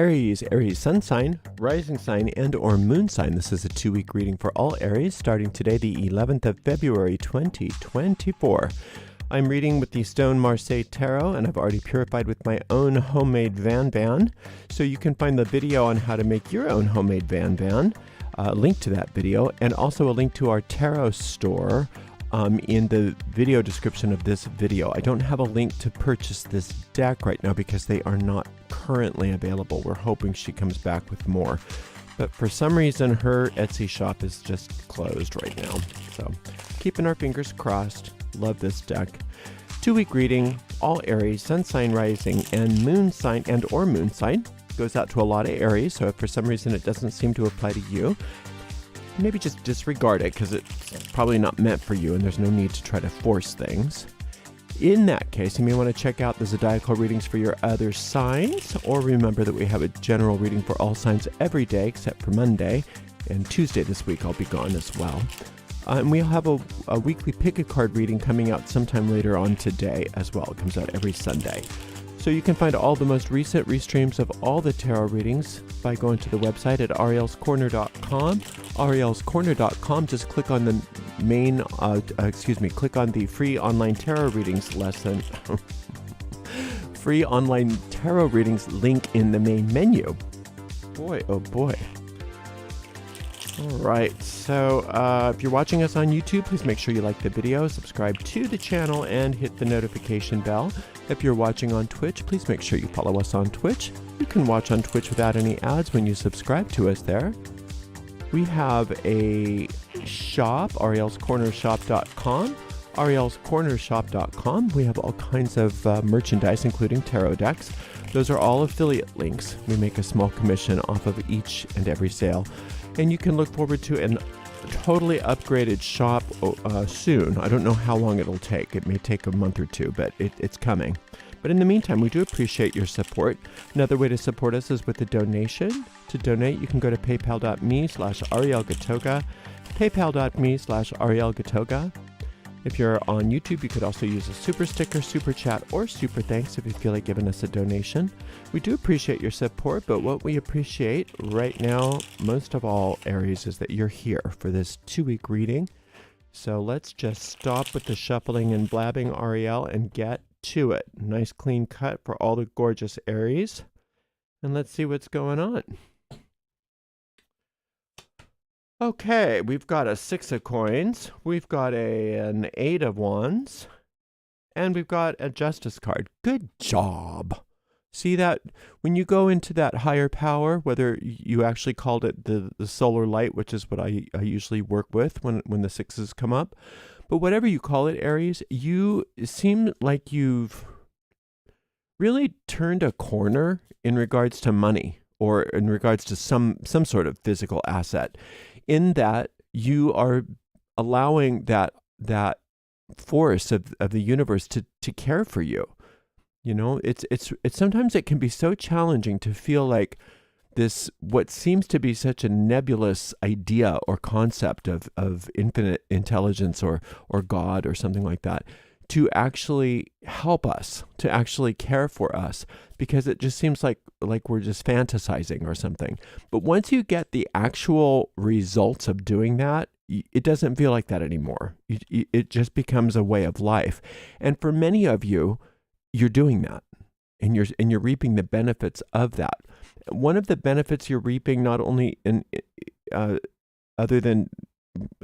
Aries, Aries sun sign, rising sign, and or moon sign. This is a 2-week reading for all Aries starting today, the 11th of February, 2024. I'm reading with the Stone Marseille Tarot, and I've already purified with my own homemade Van. So you can find the video on how to make your own homemade Van, a link to that video, and also a link to our tarot store in the video description of this video. I don't have a link to purchase this deck right now because they are not currently available. We're hoping she comes back with more. But for some reason, her Etsy shop is just closed right now. So keeping our fingers crossed. Love this deck. 2-week reading, all Aries, sun sign, rising, and moon sign and/or moon sign. Goes out to a lot of Aries, so if for some reason it doesn't seem to apply to you, maybe just disregard it because it's probably not meant for you and there's no need to try to force things. In that case, you may want to check out the zodiacal readings for your other signs, or remember that we have a general reading for all signs every day except for Monday, and Tuesday this week I'll be gone as well. And we'll have a weekly pick a card reading coming out sometime later on today as well. It comes out every Sunday. So you can find all the most recent restreams of all the tarot readings by going to the website at arielscorner.com. arielscorner.com, just click on the main, click on the free online tarot readings lesson. Free online tarot readings link in the main menu. Boy, oh boy. All right, so if you're watching us on YouTube, please make sure you like the video, subscribe to the channel, and hit the notification bell. If you're watching on Twitch, please make sure you follow us on Twitch. You can watch on Twitch without any ads when you subscribe to us there. We have a shop, arielscornershop.com. arielscornershop.com. We have all kinds of merchandise, including tarot decks. Those are all affiliate links. We make a small commission off of each and every sale. And you can look forward to a totally upgraded shop soon. I don't know how long it'll take. It may take a month or two, but it's coming. But in the meantime, we do appreciate your support. Another way to support us is with a donation. To donate, you can go to paypal.me/arielgatoga, paypal.me/arielgatoga. If you're on YouTube, you could also use a super sticker, super chat, or super thanks if you feel like giving us a donation. We do appreciate your support, but what we appreciate right now, most of all, Aries, is that you're here for this 2-week reading. So let's just stop with the shuffling and blabbing, Ariel, and get to it. Nice clean cut for all the gorgeous Aries. And let's see what's going on. Okay, we've got a 6 of coins, we've got an 8 of wands, and we've got a justice card. Good job. See that? When you go into that higher power, whether you actually called it the solar light, which is what I usually work with when the 6s come up, but whatever you call it, Aries, you seem like you've really turned a corner in regards to money, or in regards to some sort of physical asset, in that you are allowing that force of the universe to care for you. You know, it's sometimes it can be so challenging to feel like this, what seems to be such a nebulous idea or concept of infinite intelligence or God or something like that, to actually help us, to actually care for us, because it just seems like we're just fantasizing or something. But once you get the actual results of doing that, it doesn't feel like that anymore. It just becomes a way of life. And for many of you, you're doing that, and you're reaping the benefits of that. One of the benefits you're reaping, not only in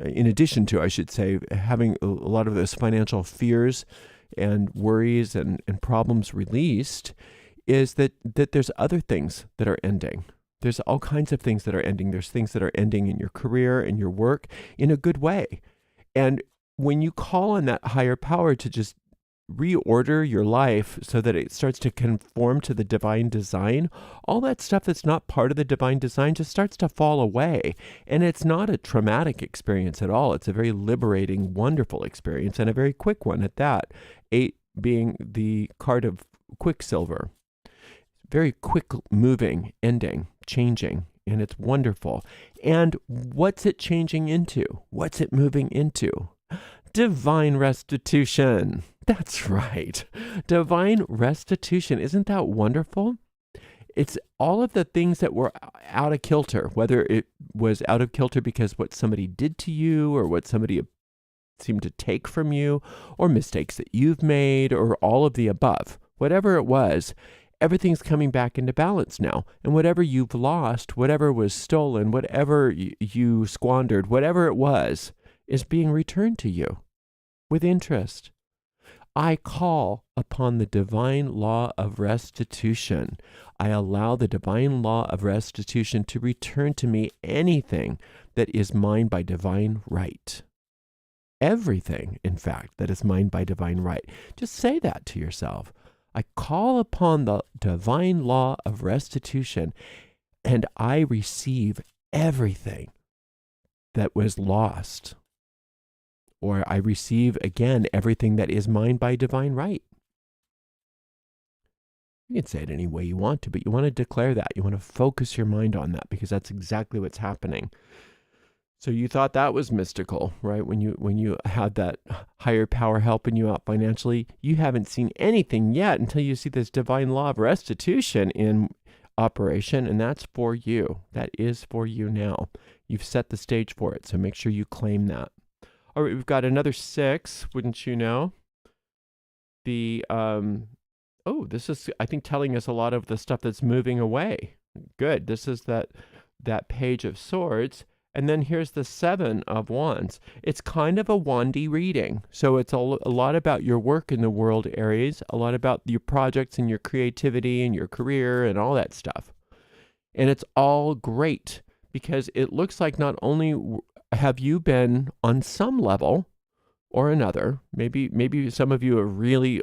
addition to, I should say, having a lot of those financial fears and worries and problems released, is that there's other things that are ending. There's all kinds of things that are ending. There's things that are ending in your career and your work in a good way. And when you call on that higher power to just reorder your life so that it starts to conform to the divine design, all that stuff that's not part of the divine design just starts to fall away. And it's not a traumatic experience at all. It's a very liberating, wonderful experience, and a very quick one at that. 8 being the card of Quicksilver. Very quick moving, ending, changing, and it's wonderful. And what's it changing into? What's it moving into? Divine restitution. That's right. Divine restitution. Isn't that wonderful? It's all of the things that were out of kilter, whether it was out of kilter because what somebody did to you or what somebody seemed to take from you or mistakes that you've made or all of the above. Whatever it was, everything's coming back into balance now. And whatever you've lost, whatever was stolen, whatever you squandered, whatever it was, is being returned to you with interest. I call upon the divine law of restitution. I allow the divine law of restitution to return to me anything that is mine by divine right. Everything, in fact, that is mine by divine right. Just say that to yourself. I call upon the divine law of restitution, and I receive everything that was lost. Or I receive, again, everything that is mine by divine right. You can say it any way you want to, but you want to declare that. You want to focus your mind on that because that's exactly what's happening. So you thought that was mystical, right? When you had that higher power helping you out financially, you haven't seen anything yet until you see this divine law of restitution in operation, and that's for you. That is for you now. You've set the stage for it, so make sure you claim that. All right, we've got another 6, wouldn't you know? This is, I think, telling us a lot of the stuff that's moving away. Good. This is that Page of Swords. And then here's the 7 of Wands. It's kind of a wandy reading. So it's a lot about your work in the world, Aries, a lot about your projects and your creativity and your career and all that stuff. And it's all great because it looks like not only have you been on some level or another, maybe some of you are really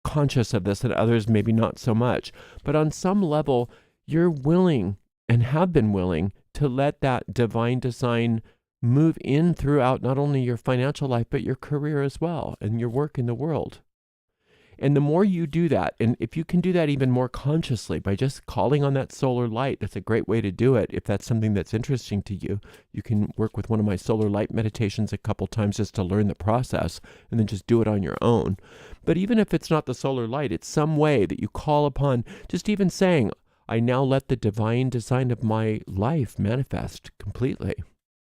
conscious of this and others maybe not so much, but on some level, you're willing and have been willing to let that divine design move in throughout not only your financial life, but your career as well and your work in the world. And the more you do that, and if you can do that even more consciously by just calling on that solar light, that's a great way to do it. If that's something that's interesting to you, you can work with one of my solar light meditations a couple times just to learn the process and then just do it on your own. But even if it's not the solar light, it's some way that you call upon, just even saying, I now let the divine design of my life manifest completely.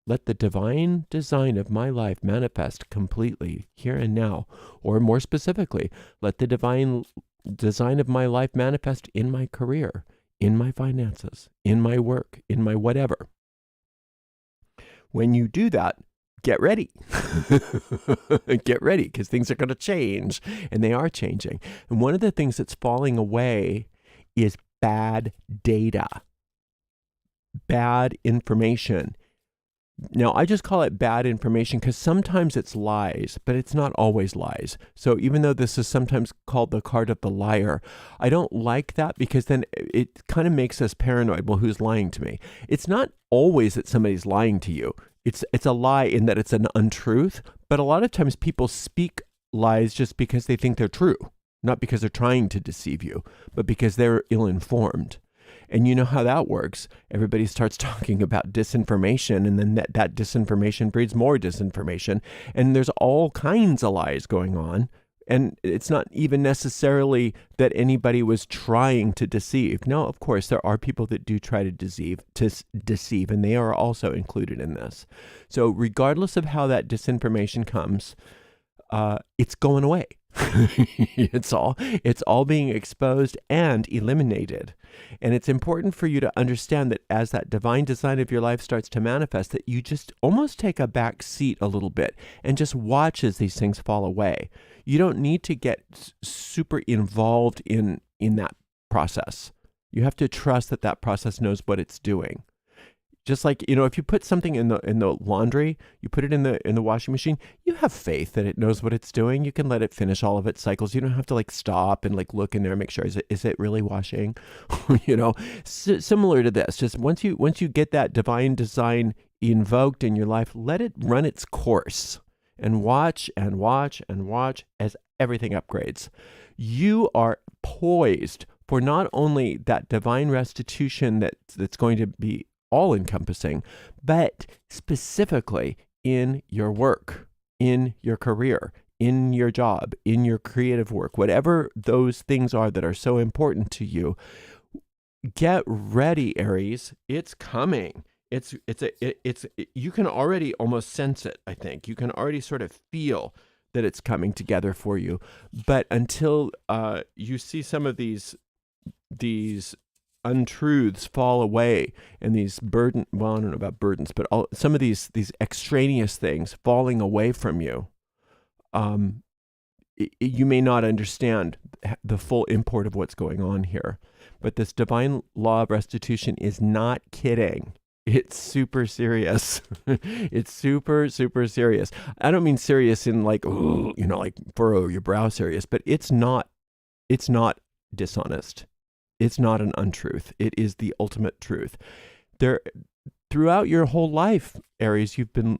Let the divine design of my life manifest completely here and now. Or more specifically, let the divine design of my life manifest in my career, in my finances, in my work, in my whatever. When you do that, get ready. Get ready, because things are going to change, and they are changing. And one of the things that's falling away is bad data, bad information. Now, I just call it bad information because sometimes it's lies, but it's not always lies. So even though this is sometimes called the card of the liar, I don't like that because then it kind of makes us paranoid. Well, who's lying to me? It's not always that somebody's lying to you. It's a lie in that it's an untruth, but a lot of times people speak lies just because they think they're true, not because they're trying to deceive you, but because they're ill-informed. And you know how that works. Everybody starts talking about disinformation, and then that disinformation breeds more disinformation. And there's all kinds of lies going on. And it's not even necessarily that anybody was trying to deceive. No, of course, there are people that do try to deceive, and they are also included in this. So regardless of how that disinformation comes, it's going away. It's all being exposed and eliminated. And it's important for you to understand that as that divine design of your life starts to manifest, that you just almost take a back seat a little bit and just watch as these things fall away. You don't need to get super involved in that process. You have to trust that that process knows what it's doing. Just like, if you put something in the laundry, you put it in the washing machine, you have faith that it knows what it's doing. You can let it finish all of its cycles. You don't have to stop and look in there and make sure, is it really washing? Similar to this, just once you get that divine design invoked in your life, let it run its course and watch and watch and watch as everything upgrades. You are poised for not only that divine restitution that's going to be all-encompassing, but specifically in your work, in your career, in your job, in your creative work, whatever those things are that are so important to you. get ready, Aries. It's coming. You can already almost sense it, I think. You can already sort of feel that it's coming together for you. But until you see some of these untruths fall away, and these I don't know about burdens, but some of these extraneous things falling away from you, you may not understand the full import of what's going on here. But this divine law of restitution is not kidding. It's super serious. It's super, super serious. I don't mean serious in like, like furrow your brow serious, but it's not dishonest. It's not an untruth. It is the ultimate truth. Throughout your whole life, Aries, you've been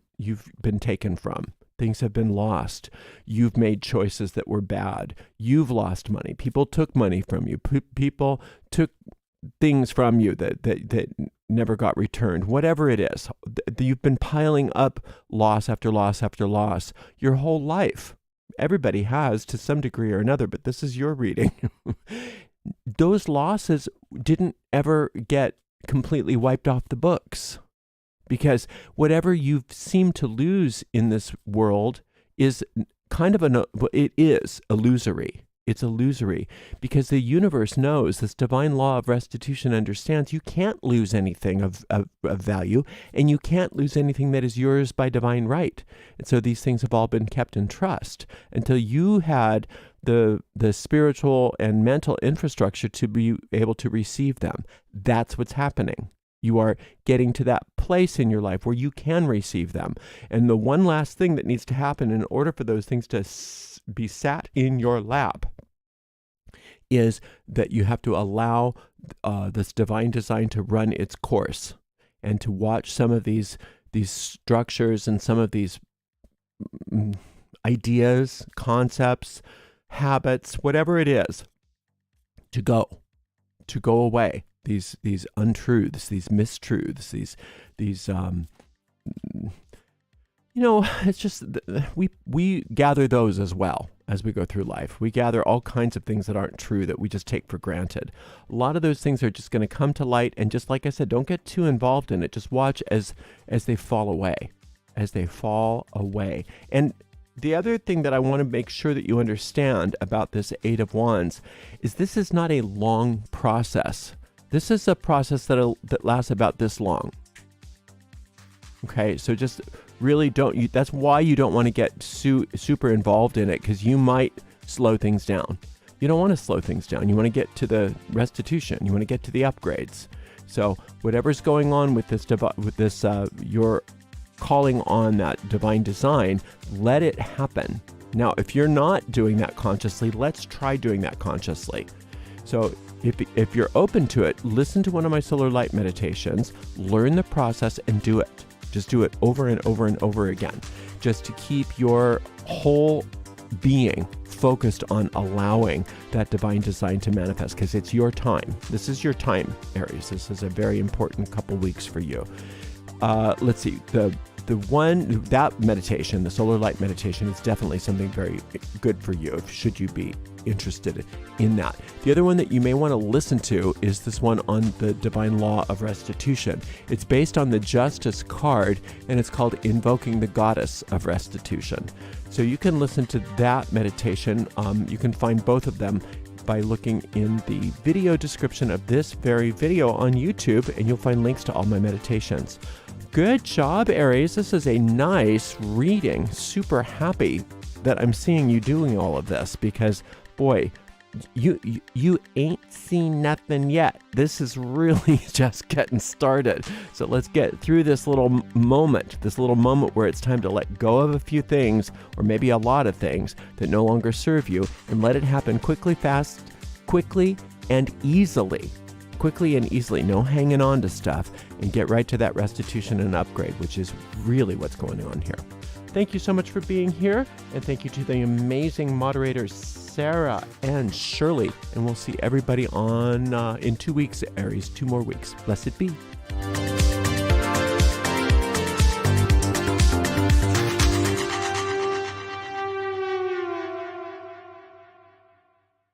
taken from. Things have been lost. You've made choices that were bad. You've lost money. People took money from you. People took things from you that never got returned. Whatever it is, you've been piling up loss after loss after loss your whole life. Everybody has to some degree or another, but this is your reading. Those losses didn't ever get completely wiped off the books. Because whatever you've seemed to lose in this world is kind of it is illusory. It's illusory because the universe knows, this divine law of restitution understands you can't lose anything of value, and you can't lose anything that is yours by divine right. And so these things have all been kept in trust until you had the spiritual and mental infrastructure to be able to receive them. That's what's happening. You are getting to that place in your life where you can receive them. And the one last thing that needs to happen in order for those things to be sat in your lap is that you have to allow this divine design to run its course, and to watch some of these structures and some of these ideas, concepts, habits, whatever it is, to go away. These untruths, these mistruths, these it's just we gather those as well as we go through life. We gather all kinds of things that aren't true that we just take for granted. A lot of those things are just going to come to light, and just like I said, don't get too involved in it. Just watch as they fall away, And the other thing that I want to make sure that you understand about this Eight of Wands is this is not a long process. This is a process that lasts about this long. Okay, so just really that's why you don't want to get super involved in it, because you might slow things down. You don't want to slow things down. You want to get to the restitution. You want to get to the upgrades. So whatever's going on with this, you're calling on that divine design, let it happen. Now, if you're not doing that consciously, let's try doing that consciously. So if you're open to it, listen to one of my solar light meditations, learn the process, and do it. Just do it over and over and over again, just to keep your whole being focused on allowing that divine design to manifest, because it's your time. This is your time, Aries. This is a very important couple weeks for you. Let's see. That meditation, the solar light meditation, is definitely something very good for you, should you be interested in that. The other one that you may want to listen to is this one on the divine law of restitution. It's based on the Justice card, and it's called Invoking the Goddess of Restitution. So you can listen to that meditation. You can find both of them by looking in the video description of this very video on YouTube, and you'll find links to all my meditations. Good job, Aries. This is a nice reading. Super happy that I'm seeing you doing all of this, because, boy, you ain't seen nothing yet. This is really just getting started. So let's get through this little moment where it's time to let go of a few things, or maybe a lot of things that no longer serve you, and let it happen quickly and easily. No hanging on to stuff, and get right to that restitution and upgrade, which is really what's going on here. Thank you so much for being here, and thank you to the amazing moderators Sarah and Shirley, and we'll see everybody in 2 weeks, Aries. 2 more weeks. Blessed be.